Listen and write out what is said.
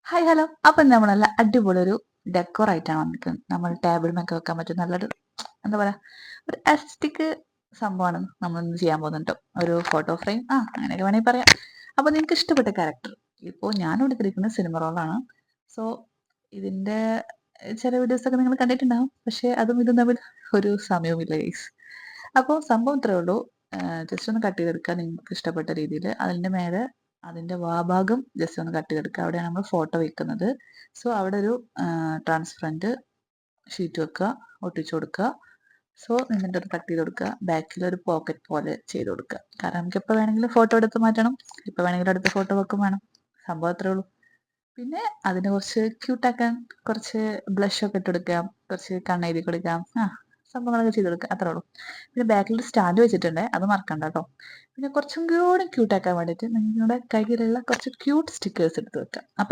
Hi hello. അപ്പം നമ്മൾ നല്ല അടിപൊളി ഒരു ഡെക്കോർ ആയിട്ടാണ് വന്നിരിക്കുന്നത്. നമ്മൾ ടേബിളിലൊക്കെ വെക്കാൻ പറ്റും നല്ലൊരു എന്താ പറയാ ഒരു അസ്റ്റിക് സംഭവമാണ് നമ്മൾ ഇന്ന് ചെയ്യാൻ പോകുന്നത് ട്ടോ. ഒരു ഫോട്ടോ ഫ്രെയിം അങ്ങനെയൊക്കെ വേണമെങ്കിൽ പറയാം. അപ്പോൾ നിങ്ങൾക്ക് ഇഷ്ടപ്പെട്ട ക്യാരക്ടർ ഇപ്പോൾ ഞാൻ എടുത്തിരിക്കുന്നത് സിനിമ റോളാണ്. സോ ഇതിൻ്റെ ചില വീഡിയോസൊക്കെ നിങ്ങൾ കണ്ടിട്ടുണ്ടാവും. പക്ഷേ അതും ഇതും തമ്മിൽ ഒരു സമയവുമില്ല ഗൈസ്. അപ്പോൾ സംഭവം ഇത്രേ ഉള്ളൂ. ജസ്റ്റ് ഒന്ന് കട്ട് ചെയ്തെടുക്കുക നിങ്ങൾക്ക് ഇഷ്ടപ്പെട്ട രീതിയിൽ. അതിൻ്റെ മേലെ അതിൻ്റെ വാഭാഗം ജസ്റ്റ് ഒന്ന് കട്ട് ചെയ്തെടുക്കുക. അവിടെയാണ് നമ്മൾ ഫോട്ടോ വെക്കുന്നത്. സോ അവിടെ ഒരു ട്രാൻസ്പെറൻറ്റ് ഷീറ്റ് വെക്കുക, ഒട്ടിച്ചു കൊടുക്കുക. സോ എന്നിട്ട് അത് കട്ട് ചെയ്ത് കൊടുക്കുക. ബാക്കിൽ ഒരു പോക്കറ്റ് പോലെ ചെയ്ത് കൊടുക്കുക. കാരണം നമുക്ക് എപ്പോൾ വേണമെങ്കിലും ഫോട്ടോ എടുത്ത് മാറ്റണം, ഇപ്പോൾ വേണമെങ്കിലും അടുത്ത ഫോട്ടോ വെക്കും വേണം. സംഭവം അത്രേ ഉള്ളൂ. പിന്നെ അതിന് കുറച്ച് ക്യൂട്ടാക്കാൻ കുറച്ച് ബ്ലഷൊക്കെ ഇട്ട് കൊടുക്കാം, കുറച്ച് കണ്ണെഴുതി കൊടുക്കാം, സംഭവങ്ങളൊക്കെ ചെയ്ത് കൊടുക്കുക, അത്രേ ഉള്ളൂ. പിന്നെ ബാക്കിൽ ഒരു സ്റ്റാൻഡ് വെച്ചിട്ടുണ്ട്, അത് മറക്കണ്ട കേട്ടോ. പിന്നെ കുറച്ചും കൂടി ക്യൂട്ടാക്കാൻ വേണ്ടിയിട്ട് നിങ്ങളുടെ കയ്യിലുള്ള കുറച്ച് ക്യൂട്ട് സ്റ്റിക്കേഴ്സ് എടുത്ത് വെക്കാം.